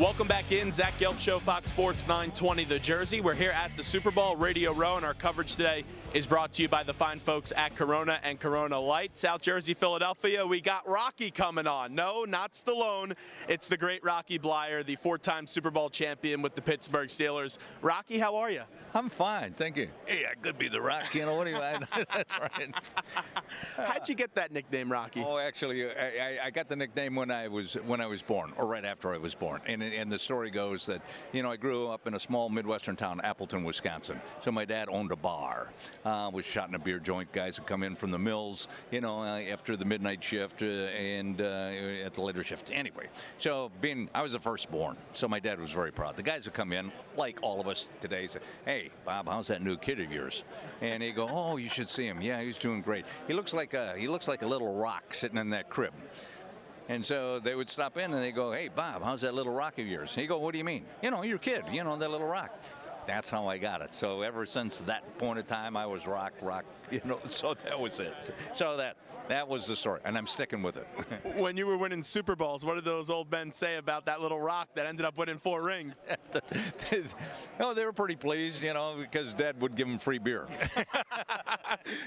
Welcome back in. Zach Gelb Show, Fox Sports 920 The Jersey. We're here at the Super Bowl Radio Row, and our coverage today is brought to you by the fine folks at Corona and Corona Light. South Jersey, Philadelphia, we got Rocky coming on. No, not Stallone. It's the great Rocky Bleier, the four-time Super Bowl champion with the Pittsburgh Steelers. Rocky, how are you? I'm fine, thank you. Hey, I could be the Rock, you know, anyway. That's right. How'd you get that nickname, Rocky? Oh, actually, I got the nickname when I was born, or right after I was born. And the story goes that, you know, I grew up in a small Midwestern town, Appleton, Wisconsin. So my dad owned a bar, was shot in a beer joint. Guys would come in from the mills, you know, after the midnight shift and at the later shift. Anyway, so I was the firstborn, so my dad was very proud. The guys would come in, like all of us today, say, hey, Bob, how's that new kid of yours? And he'd go, oh, you should see him. Yeah, he's doing great. He looks like a little rock sitting in that crib. And so they would stop in and they go, hey, Bob, how's that little rock of yours? And he'd go, what do you mean? You know, your kid, you know, that little rock. That's how I got it. So ever since that point of time, I was rock, you know, so that was it. So that was the story, and I'm sticking with it. When you were winning Super Bowls, what did those old men say about that little rock that ended up winning 4 rings? Oh, they were pretty pleased, you know, because Dad would give them free beer.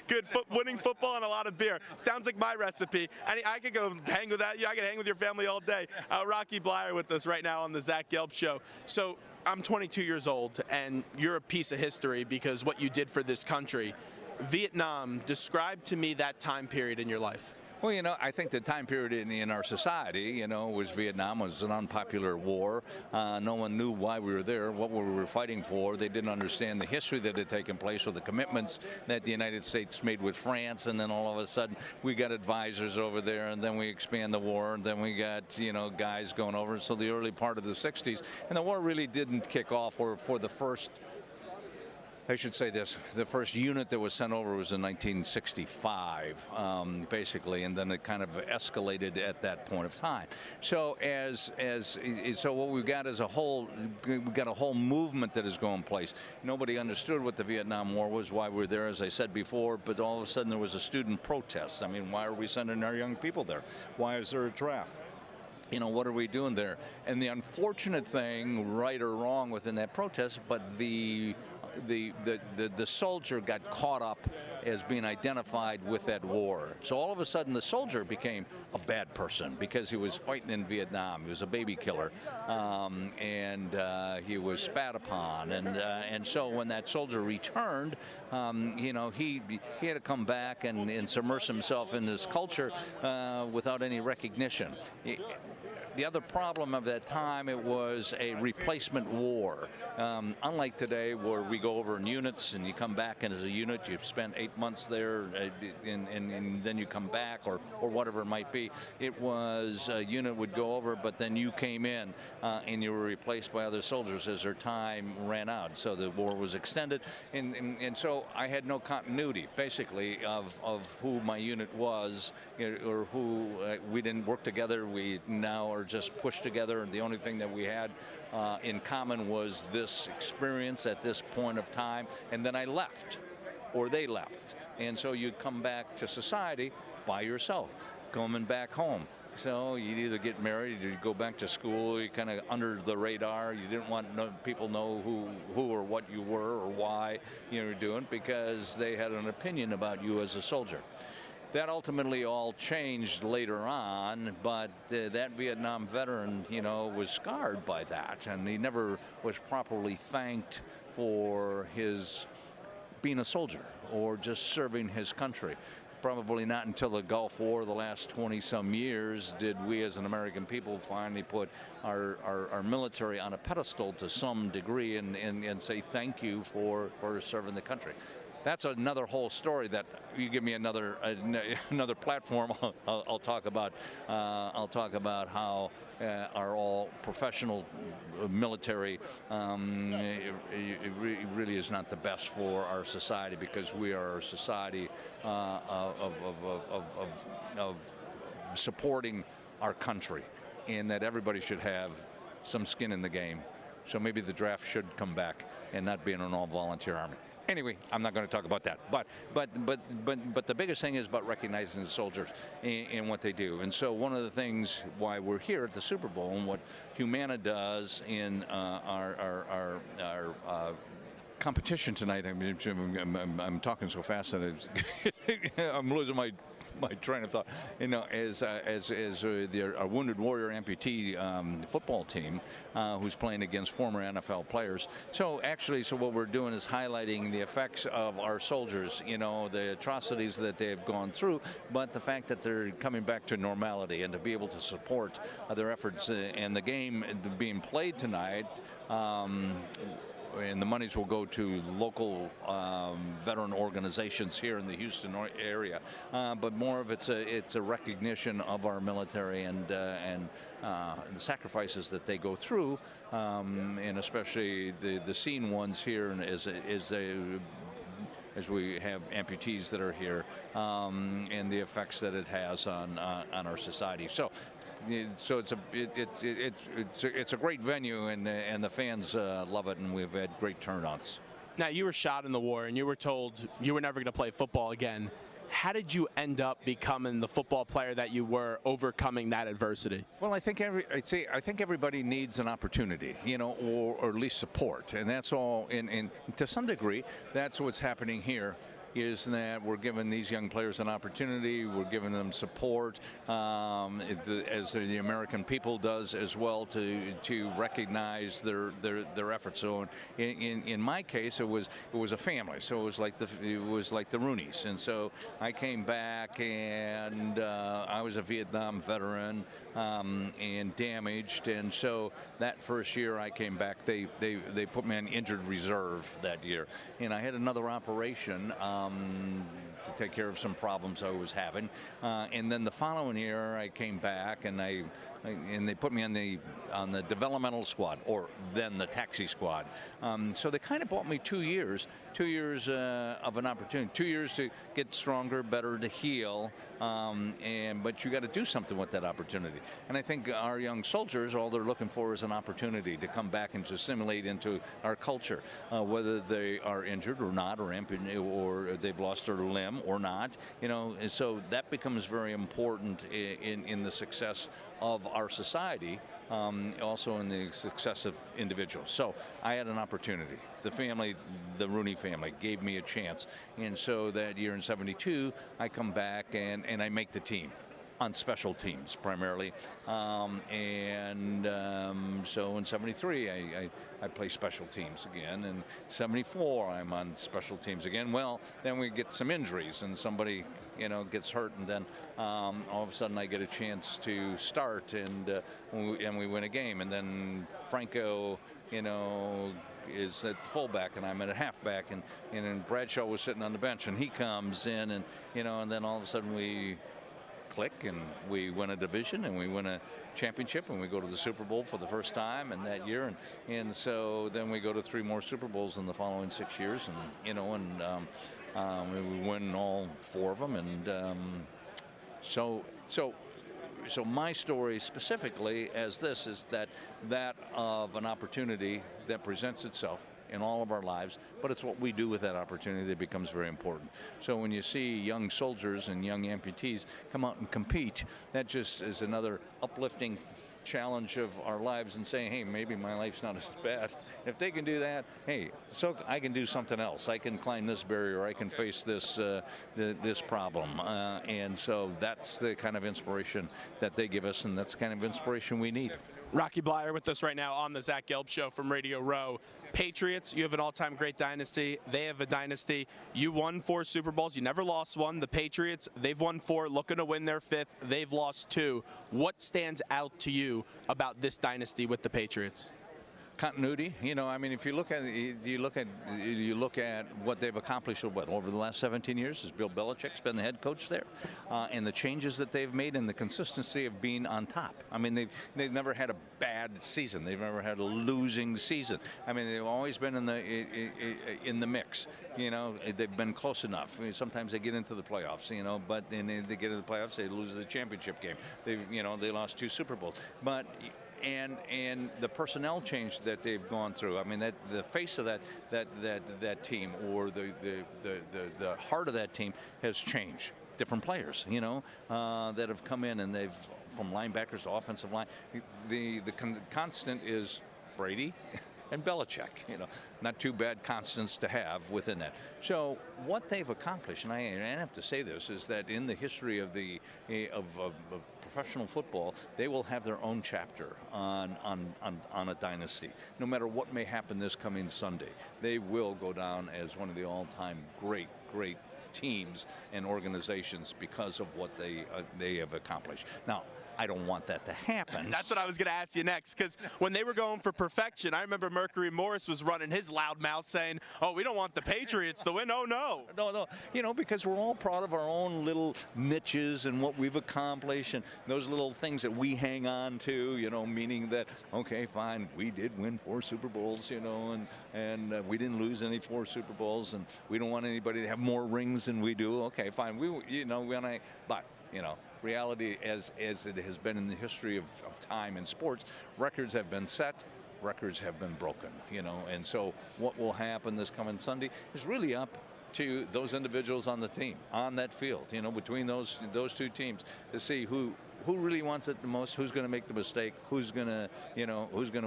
Good winning football and a lot of beer. Sounds like my recipe. I could go hang with that. I could hang with your family all day. Rocky Bleier with us right now on the Zach Gelb Show. So I'm 22 years old, and you're a piece of history because what you did for this country. Vietnam, describe to me that time period in your life. Well, you know, I think the time period in our society, you know, was Vietnam was an unpopular war. No one knew why we were there, what we were fighting for. They didn't understand the history that had taken place or the commitments that the United States made with France. And then all of a sudden, we got advisors over there, and then we expand the war, and then we got, you know, guys going over. So the early part of the 60s, and the war really didn't kick off for the first. I should say this, the first unit that was sent over was in 1965, basically, and then it kind of escalated at that point of time. So so what we've got is we've got a whole movement that is going place. Nobody understood what the Vietnam War was, why we were there, as I said before, but all of a sudden there was a student protest. I mean, why are we sending our young people there? Why is there a draft? You know, what are we doing there? And the unfortunate thing, right or wrong within that protest, but the soldier got caught up as being identified with that war. So all of a sudden the soldier became a bad person because he was fighting in Vietnam. He was a baby killer, and he was spat upon. And so when that soldier returned, you know, he had to come back and submerge himself in this culture without any recognition. The other problem of that time, it was a replacement war. Unlike today, where we go over in units and you come back and as a unit, you've spent 8 months there and then you come back or whatever it might be. It was a unit would go over, but then you came in and you were replaced by other soldiers as their time ran out. So the war was extended, and so I had no continuity, basically, of who my unit was, or who we didn't work together. We now are just pushed together, and the only thing that we had in common was this experience at this point of time, and then I left, or they left, and so you'd come back to society by yourself, coming back home. So you'd either get married, you'd go back to school, you kind of under the radar. You didn't want people know who or what you were or why you were doing, because they had an opinion about you as a soldier. That ultimately all changed later on, but that Vietnam veteran, you know, was scarred by that, and he never was properly thanked for his being a soldier or just serving his country. Probably not until the Gulf War, the last 20-some years, did we as an American people finally put our military on a pedestal to some degree and say thank you for serving the country. That's another whole story that you give me another platform. I'll talk about how our all professional military it really is not the best for our society, because we are a society of supporting our country, and that everybody should have some skin in the game. So maybe the draft should come back and not be an all-volunteer army. Anyway, I'm not going to talk about that. But the biggest thing is about recognizing the soldiers and what they do. And so one of the things why we're here at the Super Bowl and what Humana does in our competition tonight. I mean, I'm talking so fast that I'm losing my train of thought. You know, as our Wounded Warrior amputee football team, who's playing against former NFL players. So what we're doing is highlighting the effects of our soldiers. You know, the atrocities that they've gone through, but the fact that they're coming back to normality and to be able to support their efforts and the game being played tonight. And the monies will go to local veteran organizations here in the Houston area, but more of it's a recognition of our military and the sacrifices that they go through, and especially the seen ones here, and as we have amputees that are here, and the effects that it has on our society. So it's a great venue, and the fans love it, and we've had great turnouts. Now, you were shot in the war, and you were told you were never going to play football again. How did you end up becoming the football player that you were, overcoming that adversity? Well, I think everybody needs an opportunity, you know, or at least support, and that's all. And to some degree, that's what's happening here. Is that we're giving these young players an opportunity, we're giving them support, as the American people does as well, to recognize their efforts. So in my case, it was a family. So it was like the Rooneys, and so I came back, and I was a Vietnam veteran and damaged, and so that first year I came back, they put me on injured reserve that year, and I had another operation. To take care of some problems I was having, and then the following year I came back, and they put me on the developmental squad, or then the taxi squad. So they kind of bought me 2 years of an opportunity, 2 years to get stronger, better, to heal, but you got to do something with that opportunity. And I think our young soldiers, all they're looking for is an opportunity to come back and to assimilate into our culture, whether they are injured or not, or they've lost their limb or not. You know, and so that becomes very important in the success of our society, also in the success of individuals. So I had an opportunity. The family, the Rooney family, gave me a chance. And so that year in '72, I come back and I make the team on special teams primarily. So in '73, I play special teams again. And '74, I'm on special teams again. Well, then we get some injuries, and somebody, you know, gets hurt, and then all of a sudden I get a chance to start, and we win a game. And then Franco, you know, is at fullback, and I'm at a halfback, and then Bradshaw was sitting on the bench, and he comes in, and you know, and then all of a sudden we click, and we win a division, and we win a championship, and we go to the Super Bowl for the first time in that year, and so then we go to 3 more Super Bowls in the following 6 years, and you know, and we win all 4 of them, and so my story specifically as this is that of an opportunity that presents itself in all of our lives, but it's what we do with that opportunity that becomes very important. So when you see young soldiers and young amputees come out and compete, that just is another uplifting challenge of our lives, and saying, hey, maybe my life's not as bad. If they can do that, hey, so I can do something else. I can climb this barrier. I can face this this problem. And so that's the kind of inspiration that they give us, and that's the kind of inspiration we need. Rocky Bleier with us right now on the Zach Gelb Show from Radio Row. Patriots, you have an all-time great dynasty. They have a dynasty. You won 4 Super Bowls. You never lost one. The Patriots, they've won 4, looking to win their 5th. They've lost 2. What stands out to you about this dynasty with the Patriots? Continuity. You know, I mean, if you look at what they've accomplished over the last 17 years, is Bill Belichick's been the head coach there, and the changes that they've made, and the consistency of being on top. I mean, they've never had a bad season. They've never had a losing season. I mean, they've always been in the mix. You know, they've been close enough. I mean, sometimes they get into the playoffs. You know, but then they get into the playoffs, they lose the championship game. They lost 2 Super Bowls, but and the personnel change that they've gone through. I mean, that the face of that team, or the heart of that team has changed. Different players, that have come in, and they've, from linebackers to offensive line. The constant is Brady and Belichick. Not too bad constants to have within that. So what they've accomplished, and I have to say this, is that in the history of professional football, they will have their own chapter on a dynasty. No matter what may happen this coming Sunday, they will go down as one of the all-time great teams and organizations because of what they have accomplished. Now, I don't want that to happen. That's what I was going to ask you next, because when they were going for perfection, I remember Mercury Morris was running his loud mouth saying, "Oh, we don't want the Patriots to win." Oh, no. No. Because we're all proud of our own little niches and what we've accomplished, and those little things that we hang on to, meaning that, okay, fine, we did win 4 Super Bowls, and we didn't lose any 4 Super Bowls, and we don't want anybody to have more rings than we do. Okay, fine. But reality, as it has been in the history of time in sports, records have been set, records have been broken, and so what will happen this coming Sunday is really up to those individuals on the team, on that field, between those 2 teams, to see who really wants it the most, who's going to make the mistake, who's going to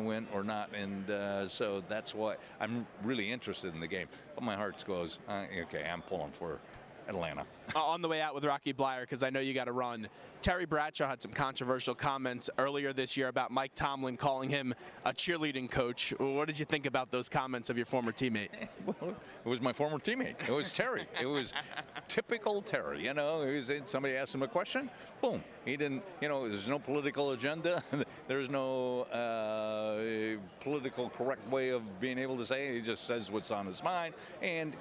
win or not. And so that's why I'm really interested in the game. But my heart goes, okay, I'm pulling for Atlanta. On the way out with Rocky Bleier, because I know you got to run, Carrie Bradshaw had some controversial comments earlier this year about Mike Tomlin calling him a cheerleading coach. What did you think about those comments of your former teammate? Well, it was my former teammate. It was Terry. It was typical Terry. Somebody asked him a question, boom. He didn't, there's no political agenda. There's no political correct way of being able to say it. He just says what's on his mind, and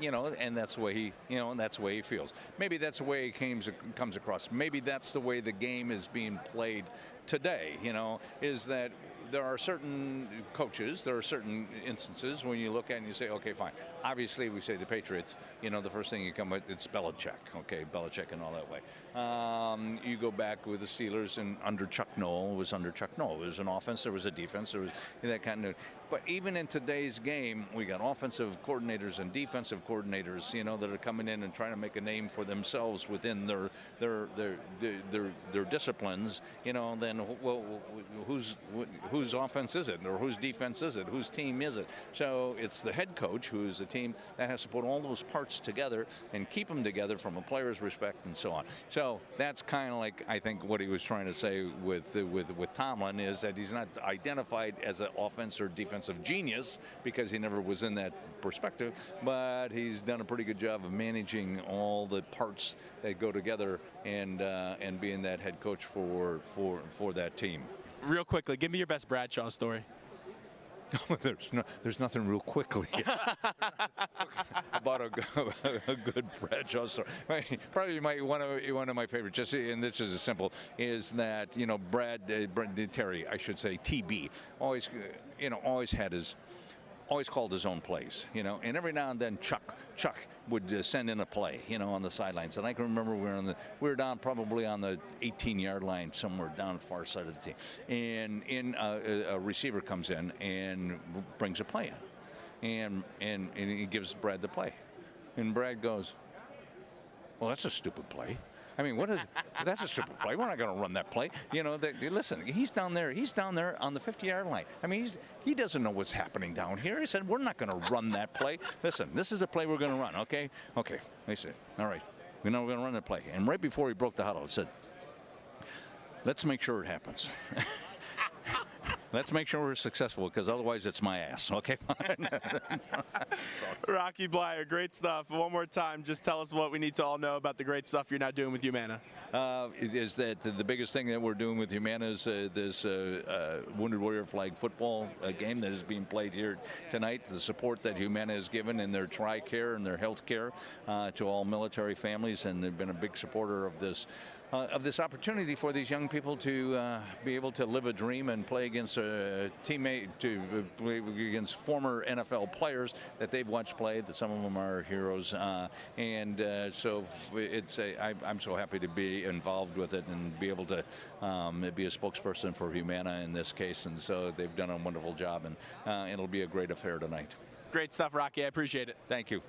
that's the way he, and that's the way he feels. Maybe that's the way he comes across. Maybe that's the way the game is being played today, is that there are certain coaches, there are certain instances when you look at it and you say, okay, fine. Obviously, we say the Patriots, the first thing you come with, it's Belichick, okay, Belichick and all that way. You go back with the Steelers, and under Chuck Noll, it was under Chuck Noll. There was an offense, there was a defense, there was that kind of. But even in today's game, we got offensive coordinators and defensive coordinators, that are coming in and trying to make a name for themselves within their disciplines. Then whose offense is it, or whose defense is it, whose team is it? So it's the head coach, who is the team that has to put all those parts together and keep them together from a player's respect and so on. So that's kind of like, I think, what he was trying to say with Tomlin, is that he's not identified as an offense or defensive genius because he never was in that perspective, but he's done a pretty good job of managing all the parts that go together and being that head coach for that team. Real quickly, give me your best Bradshaw story. There's nothing real quickly about a good Bradshaw story. Probably one of my favorites, and this is simple, is that Terry, I should say, TB, always called his own plays, and every now and then Chuck would send in a play, on the sidelines. And I can remember we were down probably on the 18-yard line, somewhere down the far side of the team, and a receiver comes in and brings a play in, and he gives Brad the play, and Brad goes, "Well, that's a stupid play. I mean, that's a stupid play. We're not going to run that play." Listen, he's down there on the 50-yard line. I mean, he doesn't know what's happening down here. He said, "We're not going to run that play. Listen, this is the play we're going to run, okay?" Okay. They said, "All right, we know we're going to run that play." And right before he broke the huddle, he said, "Let's make sure it happens." Let's make sure we're successful, because otherwise it's my ass. Okay, fine. Rocky Bleier, great stuff. One more time, just tell us what we need to all know about the great stuff you're now doing with Humana. It is that the biggest thing that we're doing with Humana is this Wounded Warrior Flag football game that is being played here tonight. The support that Humana has given in their TRICARE and their health care to all military families, and they've been a big supporter of this of this opportunity for these young people to be able to live a dream and play against a teammate, to play against former NFL players that they've watched play. That some of them are heroes, so I'm so happy to be involved with it and be able to be a spokesperson for Humana in this case. And so they've done a wonderful job, and it'll be a great affair tonight. Great stuff, Rocky. I appreciate it. Thank you.